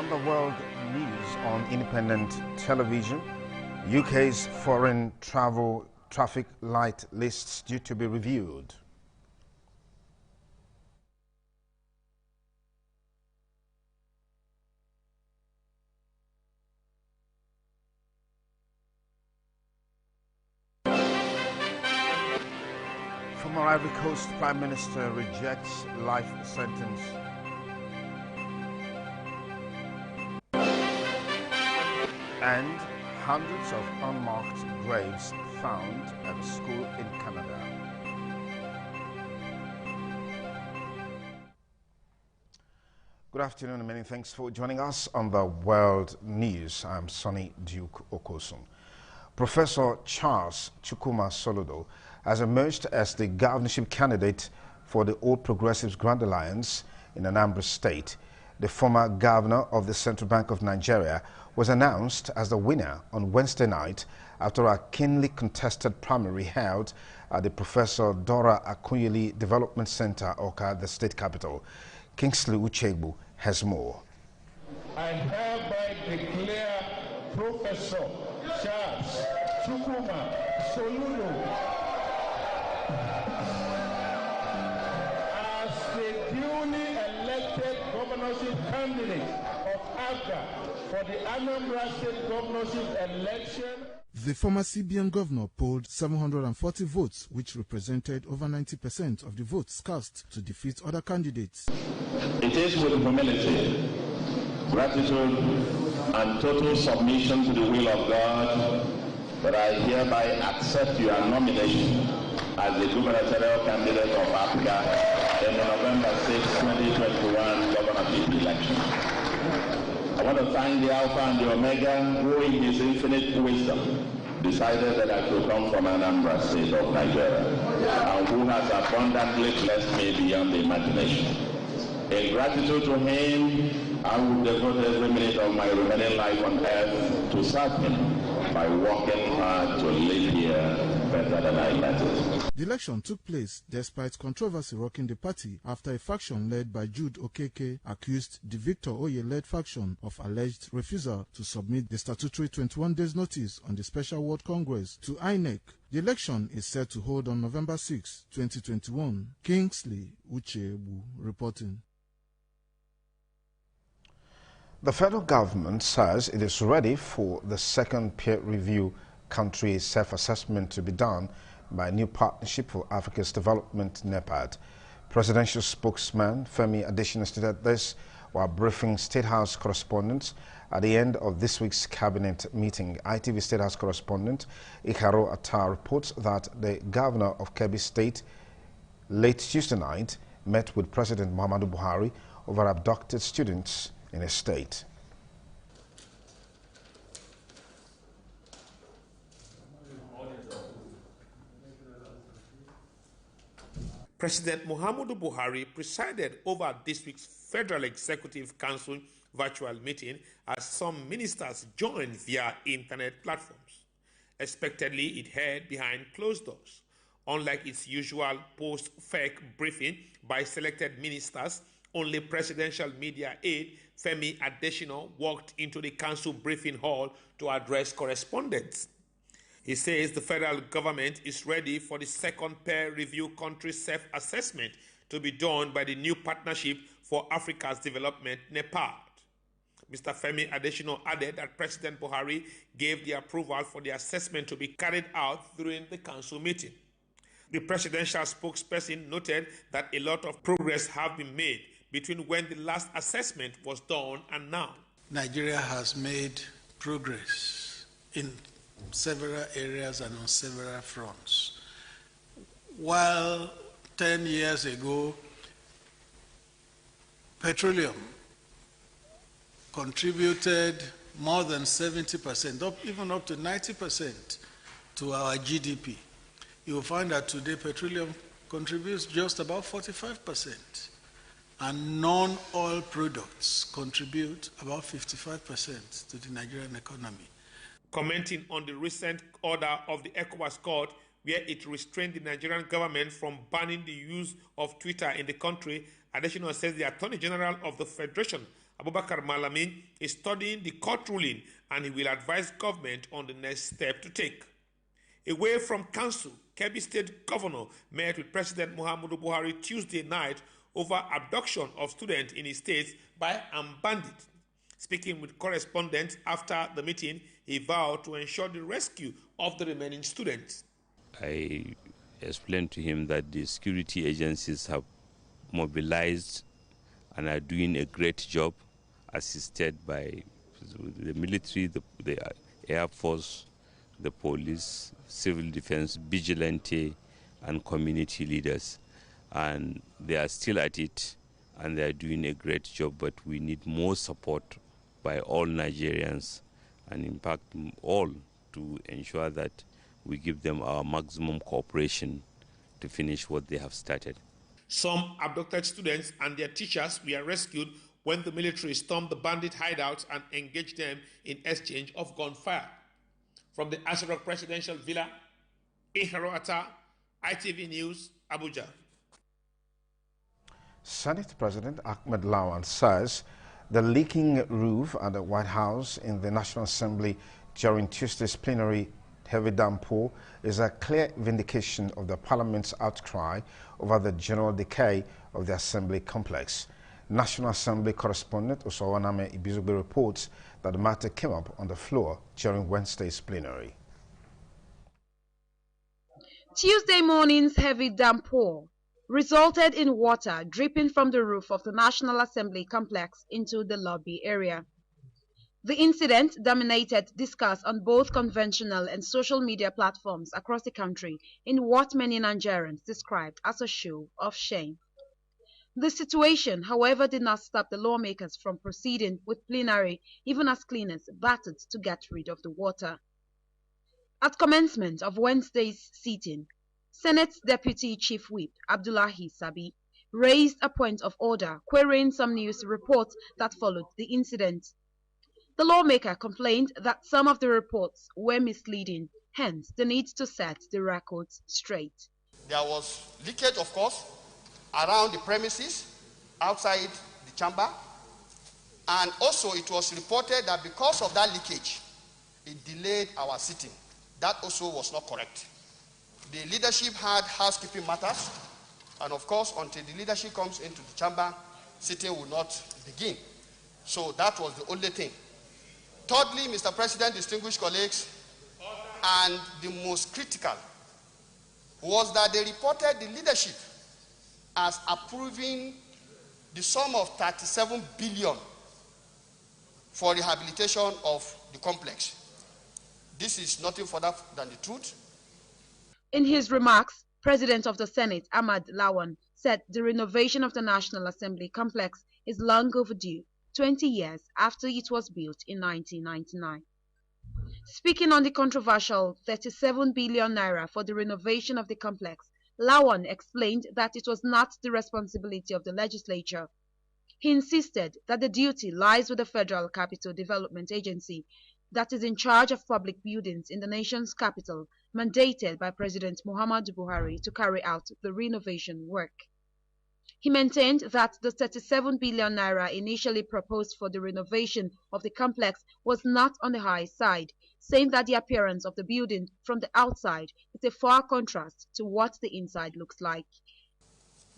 On the world news on independent television, UK's foreign travel traffic light lists due to be reviewed. Former Ivory Coast Prime Minister rejects life sentence. And hundreds of unmarked graves found at a school in Canada. Good afternoon and many thanks for joining us on the World News. I'm Sonny Duke Okosun. Professor Charles Chukwuma Soludo has emerged as the governorship candidate for the All Progressives Grand Alliance in Anambra State. The former governor of the Central Bank of Nigeria was announced as the winner on Wednesday night after a keenly contested primary held at the Professor Dora Akunyili Development Center, Oka, the state capital. Kingsley Uchegbu has more. I hereby declare Professor Charles Chukwuma Soludo as the duly elected governorship candidate of AFGA for the Anambra State governorship election. The former CBN governor polled 740 votes, which represented over 90% of the votes cast to defeat other candidates. It is with humility, gratitude, and total submission to the will of God that I hereby accept your nomination as the gubernatorial candidate of Africa in the November 6, 2021 governorship election. I want to thank the Alpha and the Omega, who in his infinite wisdom decided that I could come from Anambra State of Nigeria, and who has abundantly blessed me beyond the imagination. In gratitude to him, I will devote every minute of my remaining life on earth to serve him by working hard to live here better than I met it. The election took place despite controversy rocking the party after a faction led by Jude Okeke accused the Victor Oye-led faction of alleged refusal to submit the statutory 21 days notice on the Special World Congress to INEC. The election is set to hold on November 6, 2021. Kingsley Uchegbu reporting. The federal government says it is ready for the second peer review country self-assessment to be done by a new Partnership for Africa's Development, NEPAD. Presidential spokesman Femi Adesina stated this while briefing State House correspondents at the end of this week's cabinet meeting. ITV State House correspondent Ikaro Atta reports that the governor of Kebbi State late Tuesday night met with President Muhammadu Buhari over abducted students in his state. President Muhammadu Buhari presided over this week's Federal Executive Council virtual meeting as some ministers joined via internet platforms. Expectedly, it held behind closed doors. Unlike its usual post-fake briefing by selected ministers, only presidential media aide Femi Adesina walked into the council briefing hall to address correspondents. He says the federal government is ready for the second peer review country self-assessment to be done by the new Partnership for Africa's Development, NEPAD. Mr. Femi Adesina added that President Buhari gave the approval for the assessment to be carried out during the council meeting. The presidential spokesperson noted that a lot of progress have been made between when the last assessment was done and now. Nigeria has made progress in several areas and on several fronts. While 10 years ago, petroleum contributed more than 70%, even up to 90% to our GDP. You will find that today petroleum contributes just about 45%, and non-oil products contribute about 55% to the Nigerian economy. Commenting on the recent order of the ECOWAS court where it restrained the Nigerian government from banning the use of Twitter in the country. Additionally, says the Attorney General of the Federation, Abubakar Malami, is studying the court ruling and he will advise government on the next step to take. Away from council, Kebbi State Governor met with President Muhammadu Buhari Tuesday night over abduction of students in his state by armed bandits. Speaking with correspondents after the meeting, he vowed to ensure the rescue of the remaining students. I explained to him that the security agencies have mobilized and are doing a great job, assisted by the military, the Air Force, the police, civil defense, vigilante, and community leaders. And they are still at it, and they are doing a great job, but we need more support by all Nigerians, and in fact all, to ensure that we give them our maximum cooperation to finish what they have started. Some abducted students and their teachers were rescued when the military stormed the bandit hideouts and engaged them in exchange of gunfire. From the Asarok Presidential Villa, Iharo Atta, ITV News, Abuja. Senate President Ahmed Lawan says the leaking roof at the White House in the National Assembly during Tuesday's plenary heavy downpour is a clear vindication of the Parliament's outcry over the general decay of the Assembly complex. National Assembly correspondent Osowaname Ibizugbe reports that the matter came up on the floor during Wednesday's plenary. Tuesday morning's heavy downpour resulted in water dripping from the roof of the National Assembly complex into the lobby area. The incident dominated discourse on both conventional and social media platforms across the country in what many Nigerians described as a show of shame. The situation, however, did not stop the lawmakers from proceeding with plenary even as cleaners battled to get rid of the water. At commencement of Wednesday's sitting, Senate's Deputy Chief Whip, Abdullahi Sabi, raised a point of order querying some news reports that followed the incident. The lawmaker complained that some of the reports were misleading, hence the need to set the records straight. There was leakage, of course, around the premises, outside the chamber, and also it was reported that because of that leakage, it delayed our sitting. That also was not correct. The leadership had housekeeping matters, and of course, until the leadership comes into the chamber, sitting will not begin. So that was the only thing. Thirdly, Mr. President, distinguished colleagues, and the most critical was that they reported the leadership as approving the sum of 37 billion for rehabilitation of the complex. This is nothing further than the truth. In his remarks, President of the Senate, Ahmed Lawan, said the renovation of the National Assembly complex is long overdue, 20 years after it was built in 1999. Speaking on the controversial 37 billion naira for the renovation of the complex, Lawan explained that it was not the responsibility of the legislature. He insisted that the duty lies with the Federal Capital Development Agency that is in charge of public buildings in the nation's capital, mandated by President Muhammadu Buhari to carry out the renovation work. He maintained that the 37 billion naira initially proposed for the renovation of the complex was not on the high side, saying that the appearance of the building from the outside is a far contrast to what the inside looks like.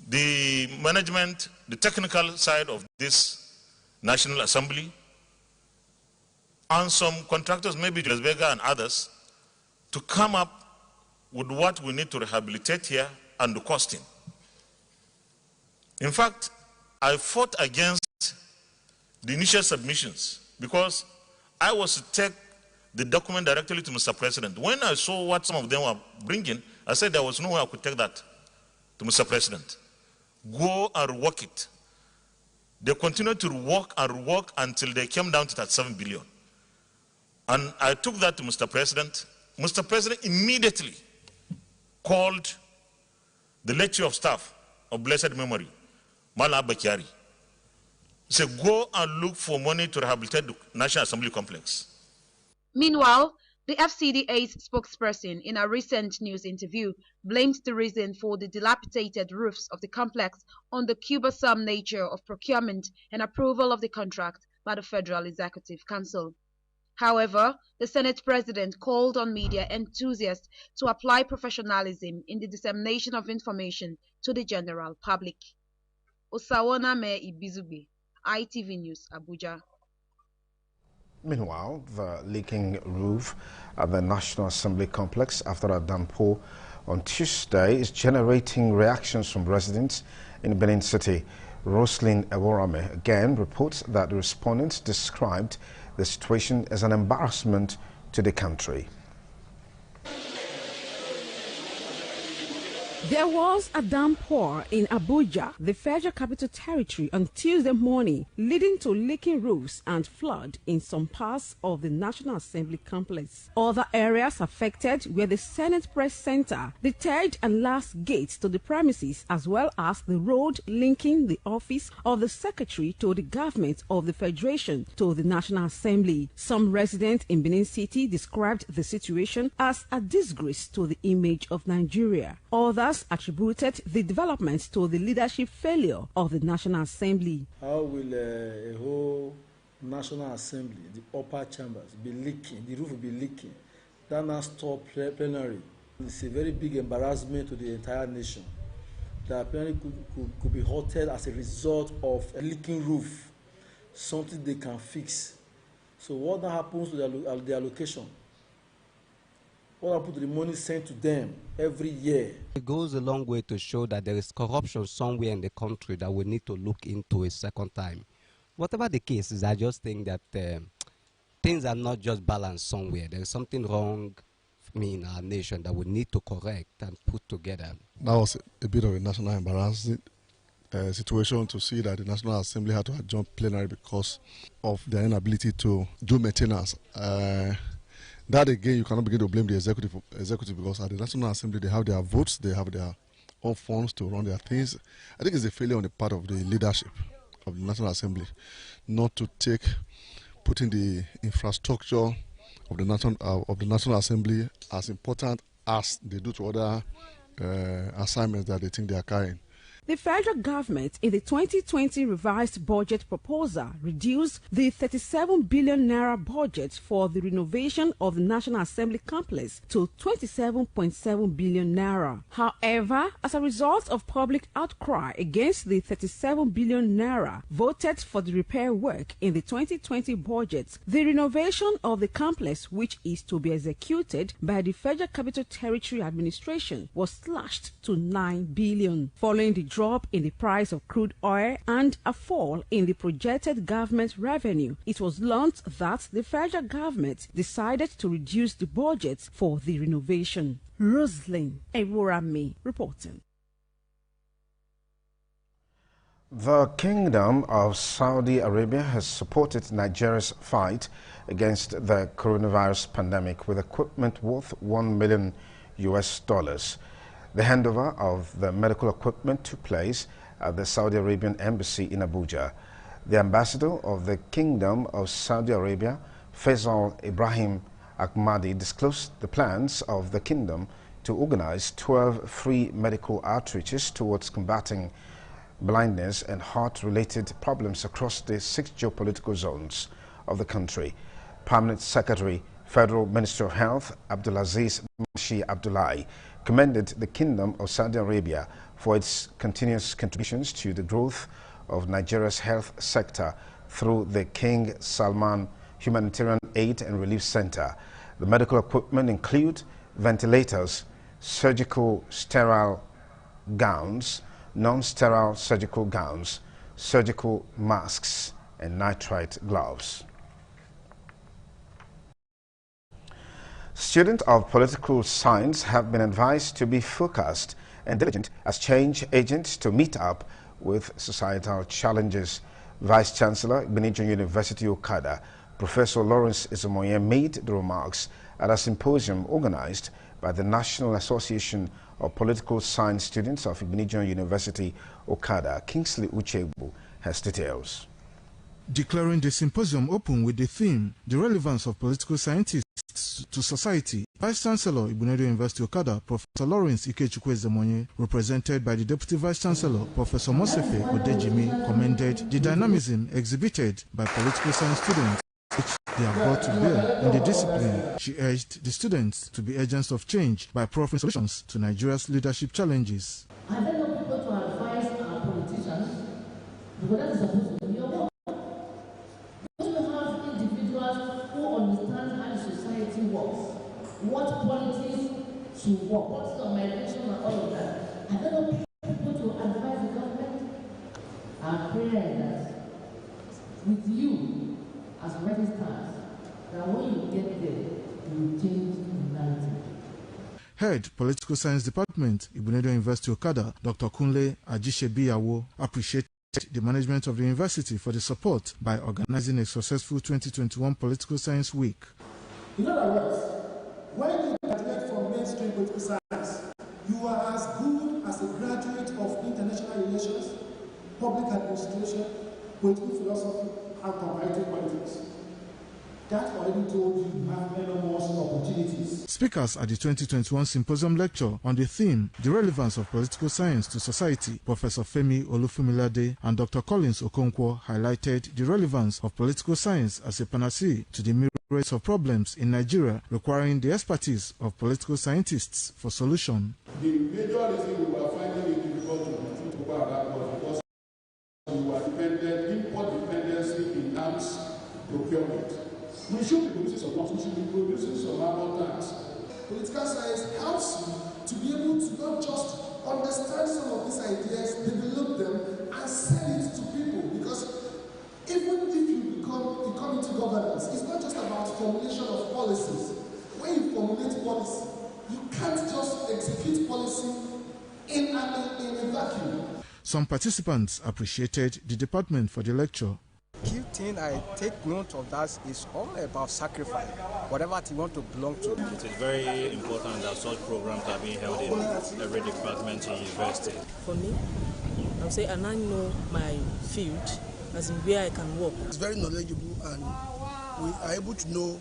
The management, the technical side of this National Assembly, and some contractors, maybe Julius Berger and others, to come up with what we need to rehabilitate here and the costing. In fact, I fought against the initial submissions because I was to take the document directly to Mr. President. When I saw what some of them were bringing, I said there was no way I could take that to Mr. President. Go and work it. They continued to work until they came down to that 7 billion. And I took that to Mr. President. Mr. President immediately called the late Chief of Staff of blessed memory, Mala Bakiari. He said, go and look for money to rehabilitate the National Assembly complex. Meanwhile, The FCDA's spokesperson, in a recent news interview, blamed the reason for the dilapidated roofs of the complex on the cumbersome nature of procurement and approval of the contract by the Federal Executive Council. However, the Senate President called on media enthusiasts to apply professionalism in the dissemination of information to the general public. Osawona Me Ibizugbe, ITV News, Abuja. Meanwhile, the leaking roof at the National Assembly complex after a downpour on Tuesday is generating reactions from residents in Benin City. Roslyn Eworame again reports that the respondents described the situation as an embarrassment to the country. There was a downpour in Abuja, the Federal Capital Territory, on Tuesday morning, leading to leaking roofs and flood in some parts of the National Assembly complex. Other areas affected were the Senate Press Center, the third and last gate to the premises, as well as the road linking the office of the Secretary to the government of the Federation to the National Assembly. Some residents in Benin City described the situation as a disgrace to the image of Nigeria. Others attributed the developments to the leadership failure of the National Assembly. How will a whole National Assembly, the upper chambers, be leaking? The roof will be leaking. That now stop plenary. It's a very big embarrassment to the entire nation. The plenary could be halted as a result of a leaking roof, something they can fix. So what now happens to the allocation? What happened to the money sent to them every year? It goes a long way to show that there is corruption somewhere in the country that we need to look into a second time. Whatever the case is, I just think that things are not just balanced somewhere. There is something wrong in our nation that we need to correct and put together. That was a bit of a national embarrassing situation to see that the National Assembly had to adjourn plenary because of their inability to do maintenance. That again, you cannot begin to blame the executive because at the National Assembly they have their votes, they have their own funds to run their things. I think it's a failure on the part of the leadership of the National Assembly not to putting the infrastructure of the National Assembly as important as they do to other assignments that they think they are carrying. The federal government, in the 2020 revised budget proposal, reduced the 37 billion naira budget for the renovation of the National Assembly complex to 27.7 billion naira. However, as a result of public outcry against the 37 billion naira voted for the repair work in the 2020 budget, the renovation of the complex, which is to be executed by the Federal Capital Territory Administration, was slashed to 9 billion. Following the drop in the price of crude oil and a fall in the projected government revenue, it was learned that the federal government decided to reduce the budget for the renovation. Roslyn Eworame reporting. The Kingdom of Saudi Arabia has supported Nigeria's fight against the coronavirus pandemic with equipment worth $1 million. The handover of the medical equipment took place at the Saudi Arabian Embassy in Abuja. The ambassador of the Kingdom of Saudi Arabia, Faisal Ibrahim Ahmadi, disclosed the plans of the kingdom to organize 12 free medical outreaches towards combating blindness and heart-related problems across the 6 geopolitical zones of the country. Permanent Secretary, Federal Minister of Health, Abdulaziz Mashi Abdullahi, commended the Kingdom of Saudi Arabia for its continuous contributions to the growth of Nigeria's health sector through the King Salman Humanitarian Aid and Relief Center. The medical equipment include ventilators, surgical sterile gowns, non-sterile surgical gowns, surgical masks, and nitrite gloves. Students of political science have been advised to be focused and diligent as change agents to meet up with societal challenges. Vice Chancellor, Benijun University Okada, Professor Lawrence Izumoye made the remarks at a symposium organized by the National Association of Political Science Students of Benijun University Okada. Kingsley Uchebu has details. Declaring the symposium open with the theme, the relevance of political scientists to to society. Vice Chancellor, Ibunedo University Okada, Professor Lawrence Ikechukwu-Ezemonye, represented by the Deputy Vice Chancellor, Professor Mosefe Odejimi, commended the dynamism exhibited by political science students, which they have brought to bear in the discipline. She urged the students to be agents of change by providing solutions to Nigeria's leadership challenges. I don't know people to advise our politicians, because that is supposed to be your work. When you have individuals who understand how the society works, what policies should work, policies of migration and all of that, I don't know people to advise the government. I pray that with you as registrars, that when you get there, you change the narrative. Head Political Science Department, Ibunedo University Okada, Dr. Kunle Ajishebiyawo, appreciated the management of the university for the support by organizing a successful 2021 Political Science Week. In other words, when you graduate from mainstream political science, you are as good as a graduate of international relations, public administration, political philosophy, and comparative politics. That already told you have enormous opportunities. Speakers at the 2021 Symposium Lecture on the theme, The Relevance of Political Science to Society, Professor Femi Olufumilade and Dr. Collins Okonkwo highlighted the relevance of political science as a panacea to the myriad of problems in Nigeria requiring the expertise of political scientists for solution. The major reason we were finding it difficult to recruit people at that was because we were dependent, import dependency in arms procurement. We should be producing some arms, we should be producing some armor tanks. Political science helps you to be able to not just understand some of these ideas, develop them, and sell it to people. Because even if you come into governance, it's not just about formulation of policies. When you formulate policy, you can't just execute policy in a vacuum. Some participants appreciated the department for the lecture. Key thing I take note of that is all about sacrifice, whatever you want to belong to. It is very important that such programs are being held in every department in university. For me, I would say, and I know my field, as in where I can work. It's very knowledgeable, and we are able to know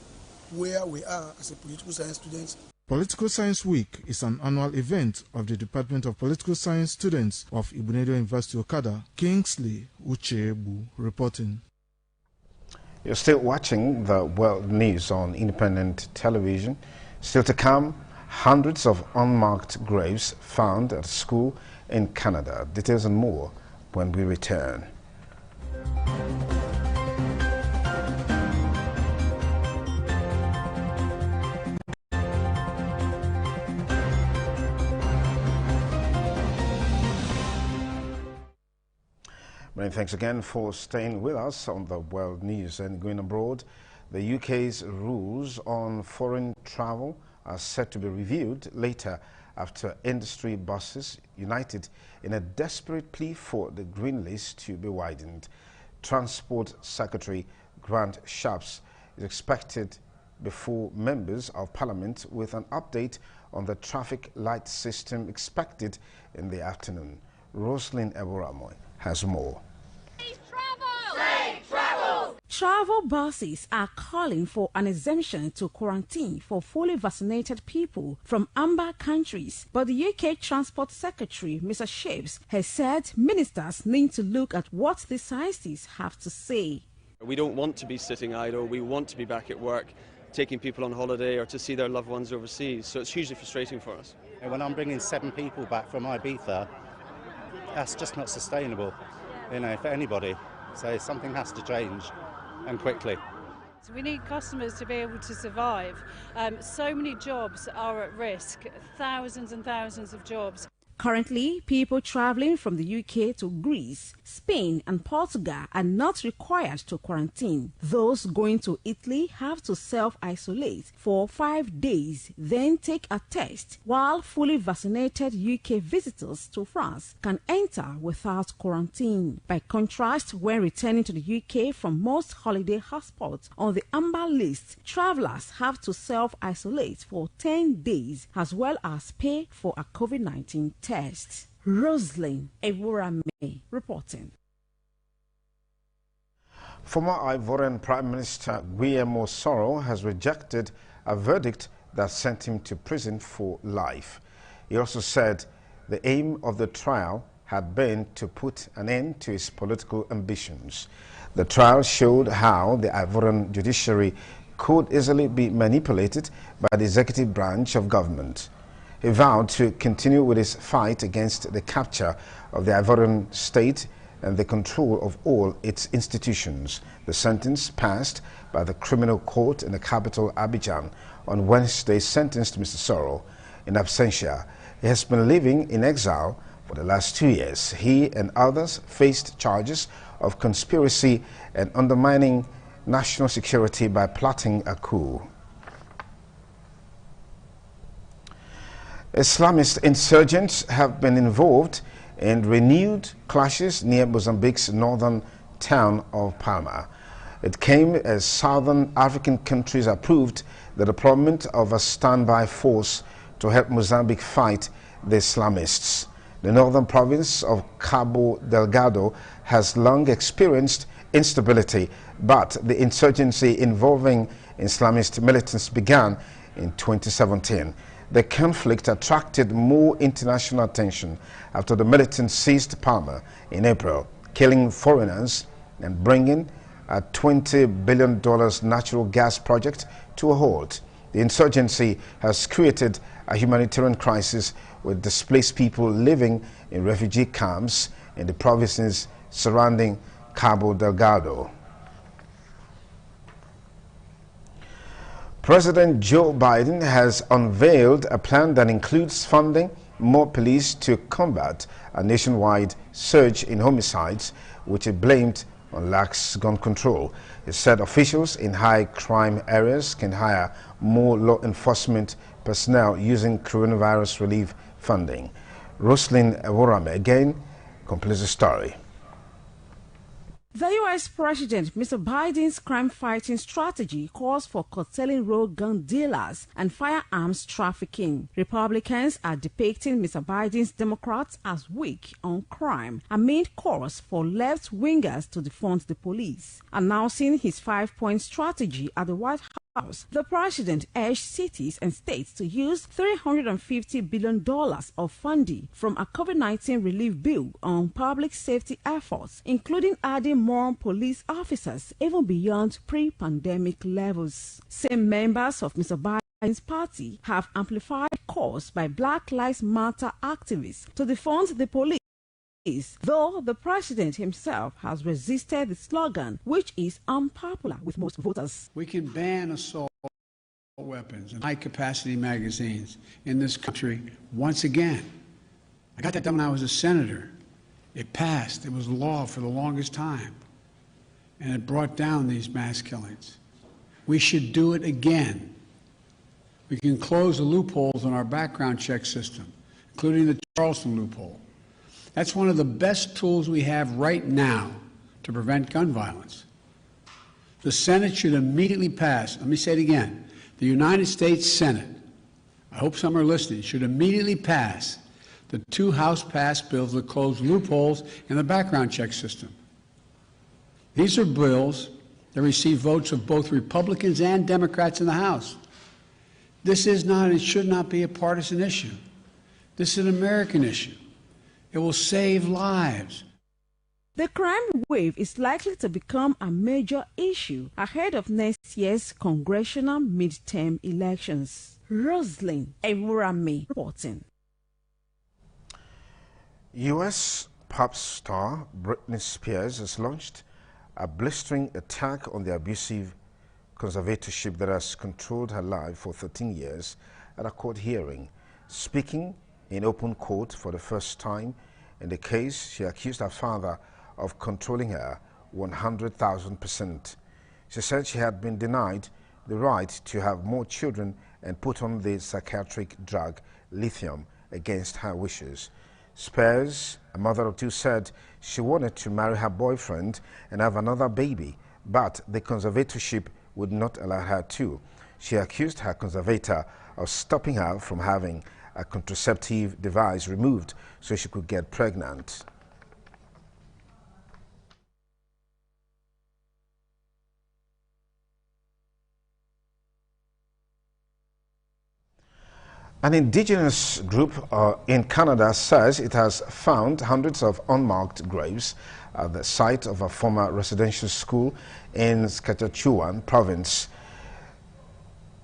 where we are as a political science students. Political Science Week is an annual event of the Department of Political Science students of Ibunedo University Okada. Kingsley Uchebu reporting. You're still watching the World News on independent television. Still to come, hundreds of unmarked graves found at a school in Canada. Details and more when we return. Many thanks again for staying with us on the World News. And going abroad, the UK's rules on foreign travel are set to be reviewed later after industry bosses united in a desperate plea for the green list to be widened. Transport Secretary Grant Shapps is expected before members of Parliament with an update on the traffic light system expected in the afternoon. Roslyn Eboramoy has more. Travel bosses are calling for an exemption to quarantine for fully vaccinated people from amber countries. But the UK Transport Secretary, Mr. Shapps, has said ministers need to look at what the scientists have to say. We don't want to be sitting idle. We want to be back at work, taking people on holiday or to see their loved ones overseas. So it's hugely frustrating for us. When I'm bringing 7 people back from Ibiza, that's just not sustainable, for anybody. So something has to change, and quickly. So we need customers to be able to survive. So many jobs are at risk, thousands and thousands of jobs. Currently, people traveling from the UK to Greece, Spain and Portugal are not required to quarantine. Those going to Italy have to self-isolate for 5 days, then take a test, while fully vaccinated UK visitors to France can enter without quarantine. By contrast, when returning to the UK from most holiday hotspots on the amber list, travelers have to self-isolate for 10 days as well as pay for a COVID-19 test. Roslyn Ewurame reporting. Former Ivorian Prime Minister Guillermo Soro has rejected a verdict that sent him to prison for life. He also said the aim of the trial had been to put an end to his political ambitions. The trial showed how the Ivorian judiciary could easily be manipulated by the executive branch of government. He vowed to continue with his fight against the capture of the Ivorian state and the control of all its institutions. The sentence passed by the criminal court in the capital Abidjan on Wednesday sentenced Mr. Soro in absentia. He has been living in exile for the last 2 years. He and others faced charges of conspiracy and undermining national security by plotting a coup. Islamist insurgents have been involved in renewed clashes near Mozambique's northern town of Palma. It came as southern African countries approved the deployment of a standby force to help Mozambique fight the Islamists. The northern province of Cabo Delgado has long experienced instability, but the insurgency involving Islamist militants began in 2017. The conflict attracted more international attention after the militants seized Palma in April, killing foreigners and bringing a $20 billion natural gas project to a halt. The insurgency has created a humanitarian crisis with displaced people living in refugee camps in the provinces surrounding Cabo Delgado. President Joe Biden has unveiled a plan that includes funding more police to combat a nationwide surge in homicides, which he blamed on lax gun control. He said officials in high crime areas can hire more law enforcement personnel using coronavirus relief funding. Roslyn Eworame again completes the story. The U.S. President, Mr. Biden's crime-fighting strategy calls for curtailing road gun dealers and firearms trafficking. Republicans are depicting Mr. Biden's Democrats as weak on crime amid calls for left-wingers to defund the police. Announcing his 5-point strategy at the White House, the president urged cities and states to use $350 billion of funding from a COVID-19 relief bill on public safety efforts, including adding more police officers even beyond pre-pandemic levels. Same members of Mr. Biden's party have amplified calls by Black Lives Matter activists to defund the police, though the president himself has resisted the slogan, which is unpopular with most voters. We can ban assault weapons and high-capacity magazines in this country once again. I got that done when I was a senator. It passed. It was law for the longest time. And it brought down these mass killings. We should do it again. We can close the loopholes in our background check system, including the Charleston loophole. That's one of the best tools we have right now to prevent gun violence. The Senate should immediately pass, let me say it again, the United States Senate, I hope some are listening, should immediately pass the 2 House-passed bills that close loopholes in the background check system. These are bills that receive votes of both Republicans and Democrats in the House. This is not and should not be a partisan issue. This is an American issue. It will save lives. The crime wave is likely to become a major issue ahead of next year's congressional midterm elections. Roslyn Eworame reporting. U.S. pop star Britney Spears has launched a blistering attack on the abusive conservatorship that has controlled her life for 13 years at a court hearing. Speaking in open court for the first time in the case, she accused her father of controlling her 100,000%. She said she had been denied the right to have more children and put on the psychiatric drug lithium against her wishes. Spears, a mother of 2, said she wanted to marry her boyfriend and have another baby, but the conservatorship would not allow her to. She accused her conservator of stopping her from having a contraceptive device removed so she could get pregnant. An indigenous group in Canada says it has found hundreds of unmarked graves at the site of a former residential school in Saskatchewan province.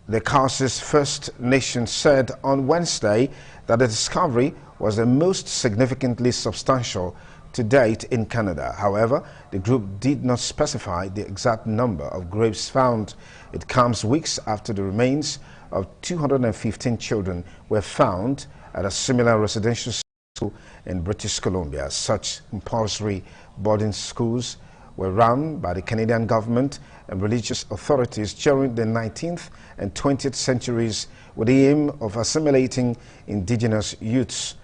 The Caucasus First Nation said on Wednesday that the discovery was the most significantly substantial to date in Canada. However, the group did not specify the exact number of graves found. It comes weeks after the remains of 215 children were found at a similar residential school in British Columbia. Such compulsory boarding schools were run by the Canadian government and religious authorities during the 19th and 20th centuries with the aim of assimilating indigenous youths.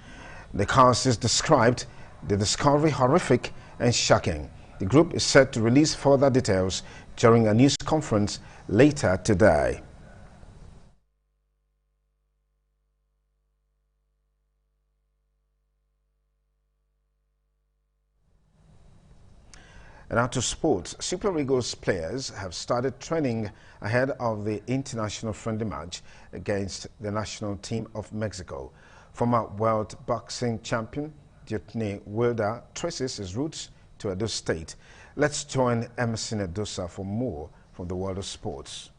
The Caucasus described the discovery horrific and shocking. The group is set to release further details during a news conference later today. And now to sports. Super Eagles players have started training ahead of the international friendly match against the national team of Mexico. Former world boxing champion Itv World traces his roots to Edo State. Let's join Emerson Edosa for more from the world of sports.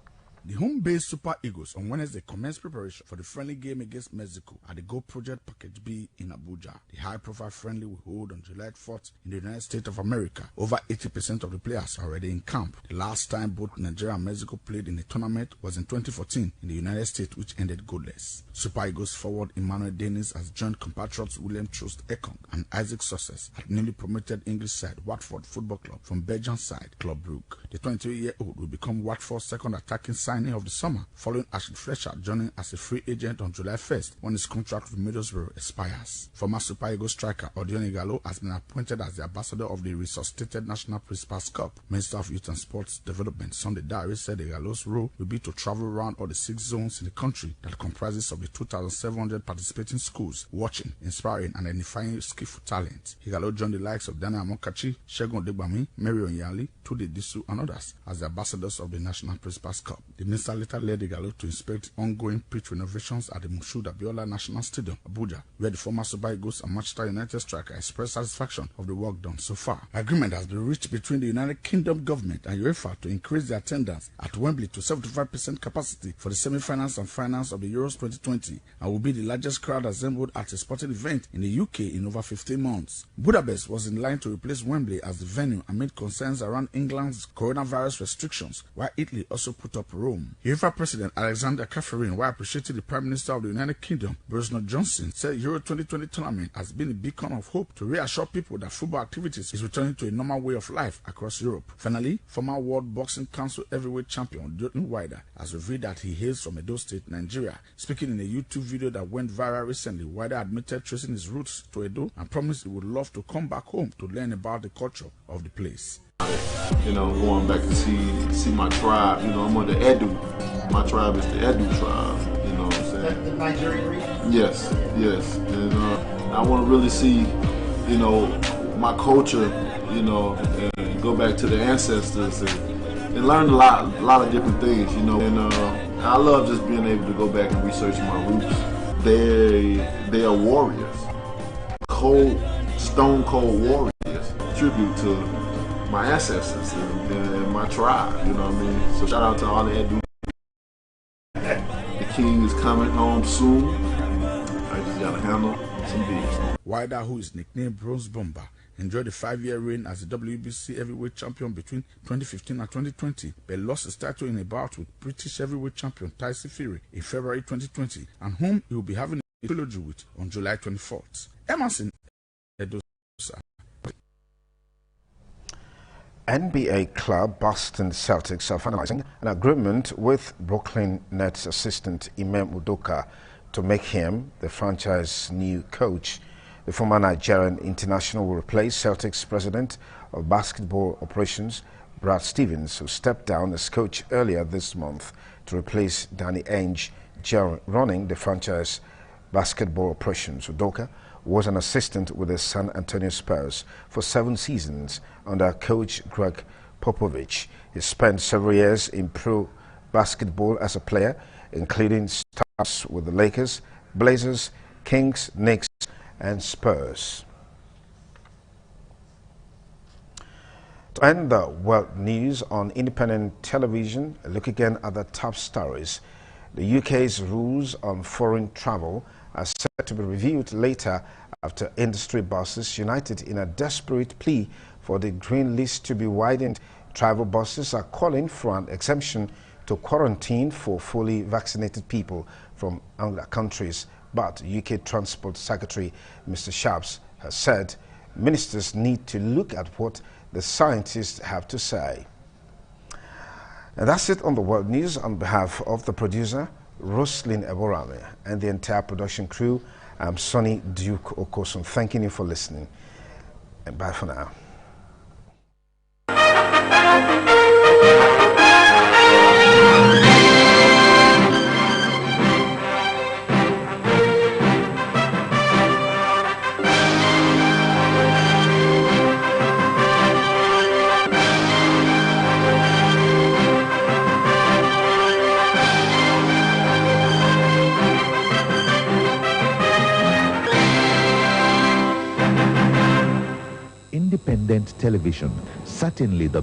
The home-based Super Eagles on Wednesday commenced preparation for the friendly game against Mexico at the Go Project Package B in Abuja. The high-profile friendly will hold on July 4th in the United States of America. Over 80% of the players are already in camp. The last time both Nigeria and Mexico played in a tournament was in 2014 in the United States, which ended goalless. Super Eagles forward Emmanuel Dennis has joined compatriots William Troost Ekong and Isaac Success at newly promoted English side Watford Football Club from Belgian side Club Brugge. The 23-year-old will become Watford's second attacking signing of the summer, following Ashley Fletcher joining as a free agent on July 1st when his contract with Middlesbrough expires. Former Super Eagles striker Odion Igalo has been appointed as the ambassador of the resuscitated National Principals Cup. Minister of Youth and Sports Development Sunday Diary said Igalo's role will be to travel around all the 6 zones in the country that comprises of the 2,700 participating schools, watching, inspiring, and identifying skillful talent. Igalo joined the likes of Daniel Amokachi, Shegun Odegbami, Mary Onyali, Tude Disu, and others as the ambassadors of the National Principals Cup. The minister later led Igalo to inspect ongoing pitch renovations at the Moshood Abiola National Stadium, Abuja, where the former Super Eagles and Manchester United striker expressed satisfaction of the work done so far. Agreement has been reached between the United Kingdom government and UEFA to increase the attendance at Wembley to 75% capacity for the semi-finals and finals of the Euros 2020 and will be the largest crowd assembled at a sporting event in the UK in over 15 months. Budapest was in line to replace Wembley as the venue amid concerns around England's coronavirus restrictions, while Italy also put up Rome. UEFA President Alexander Kaferin, while appreciating the Prime Minister of the United Kingdom, Boris Johnson, said Euro 2020 tournament has been a beacon of hope to reassure people that football activities is returning to a normal way of life across Europe. Finally, former World Boxing Council heavyweight champion Deontay Wilder has revealed that he hails from Edo State, Nigeria. Speaking in a YouTube video that went viral recently, Wilder admitted tracing his roots to Edo and promised he would love to come back home to learn about the culture of the place. You know, going back to see my tribe. You know, I'm on the Edu. My tribe is the Edu tribe. You know what I'm saying? The Nigerian region? Yes, yes. And I want to really see, you know, my culture. You know, and go back to the ancestors and learn a lot of different things. You know, and I love just being able to go back and research my roots. They are warriors, stone cold warriors. Tribute to my ancestors and my tribe, you know what I mean? So shout out to all the Edu. The king is coming home soon. I just gotta handle some business. Wilder, who is nicknamed Bronze Bomber, enjoyed a 5-year reign as the WBC heavyweight champion between 2015 and 2020, but lost his title in a bout with British heavyweight champion Tyson Fury in February 2020, and whom he will be having a trilogy with on July 24th. Emerson Edosa. NBA club Boston Celtics are finalizing an agreement with Brooklyn Nets assistant Ime Udoka to make him the franchise's new coach. The former Nigerian international will replace Celtics president of basketball operations Brad Stevens, who stepped down as coach earlier this month to replace Danny Ainge running the franchise basketball operations. Udoka was an assistant with the San Antonio Spurs for 7 seasons under coach Greg Popovich. He spent several years in pro basketball as a player, including starts with the Lakers Blazers, Kings, Knicks and Spurs. To end the world news on independent television, look again at the top stories. The UK's rules on foreign travel are set to be reviewed later after industry bosses united in a desperate plea for the green list to be widened. Travel bosses are calling for an exemption to quarantine for fully vaccinated people from other countries. But UK Transport Secretary Mr. Sharps has said ministers need to look at what the scientists have to say. And that's it on the world news. On behalf of the producer, Roslyn Eborame, and the entire production crew, I'm Sonny Duke Okosun, thanking you for listening. And bye for now. Independent television, certainly the